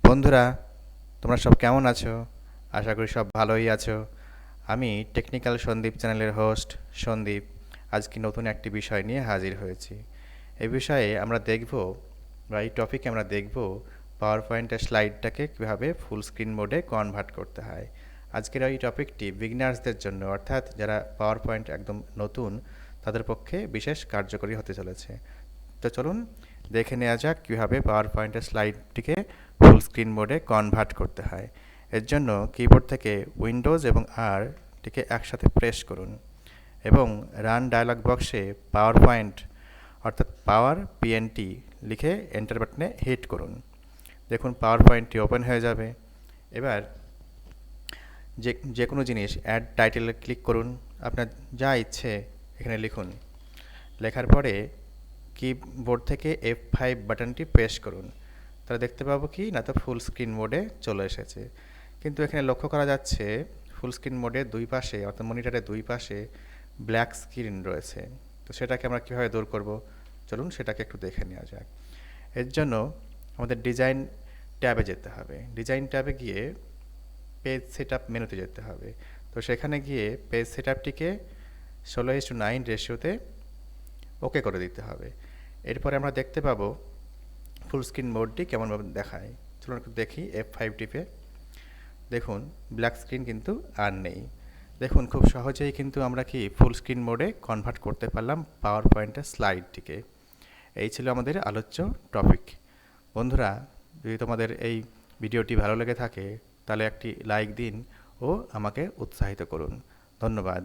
বন্ধুরা, তোমরা সব কেমন আছো? আশা করি সব ভালোই আছো। আমি টেকনিক্যাল সন্দীপ চ্যানেলের হোস্ট সন্দীপ। আজকে নতুন একটি বিষয় নিয়ে হাজির হয়েছি। এই বিষয়ে আমরা দেখব, বা এই টপিকে আমরা দেখব, পাওয়ার পয়েন্টের স্লাইডটাকে কীভাবে ফুল স্ক্রিন মোডে কনভার্ট করতে হয়। আজকের এই টপিকটি বিগিনার্সদের জন্য, অর্থাৎ যারা পাওয়ার পয়েন্ট একদম নতুন, তাদের পক্ষে বিশেষ কার্যকরী হতে চলেছে। তো চলুন দেখে নেওয়া যাক কীভাবে পাওয়ার পয়েন্টের স্লাইডটিকে ফুল স্ক্রিন মোডে কনভার্ট করতে হয়। এর জন্য কিবোর্ড থেকে উইন্ডোজ এবং আর টিকে একসাথে প্রেস করুন এবং রান ডায়লগ বক্সে পাওয়ার পয়েন্ট অর্থাৎ পাওয়ার পিএনটি লিখে এন্টার বাটনে হিট করুন। দেখুন পাওয়ার পয়েন্টটি ওপেন হয়ে যাবে। এবার যে কোনো জিনিস অ্যাড টাইটেলে ক্লিক করুন, আপনার যা ইচ্ছে এখানে লিখুন। লেখার পরে কিবোর্ড থেকে F5 বাটনটি প্রেস করুন। তাহলে দেখতে পাবো কি না, তো ফুল স্ক্রিন মোডে চলে এসেছে। কিন্তু এখানে লক্ষ্য করা যাচ্ছে ফুল স্ক্রিন মোডে দুই পাশে, অর্থাৎ মনিটরের দুই পাশে ব্ল্যাক স্ক্রিন রয়েছে। তো সেটাকে আমরা কীভাবে দূর করব, চলুন সেটাকে একটু দেখে নেওয়া যাক। এর জন্য আমাদের ডিজাইন ট্যাবে যেতে হবে। ডিজাইন ট্যাবে গিয়ে পেজ সেট আপ মেনুতে যেতে হবে। তো সেখানে গিয়ে পেজ সেট আপটিকে 16:9 রেশিওতে ওকে করে দিতে হবে। এরপরে আমরা দেখতে পাবো ফুল স্ক্রিন মোডটি কেমনভাবে দেখায়। চলুন একটু দেখি F5 টিপে। দেখুন ব্ল্যাক স্ক্রিন কিন্তু আর নেই। দেখুন খুব সহজেই কিন্তু আমরা কি ফুল স্ক্রিন মোডে কনভার্ট করতে পারলাম পাওয়ার পয়েন্টের স্লাইডটিকে। এই ছিল আমাদের আলোচ্য টপিক। বন্ধুরা, যদি তোমাদের এই ভিডিওটি ভালো লেগে থাকে তাহলে একটি লাইক দিন ও আমাকে উৎসাহিত করুন। ধন্যবাদ।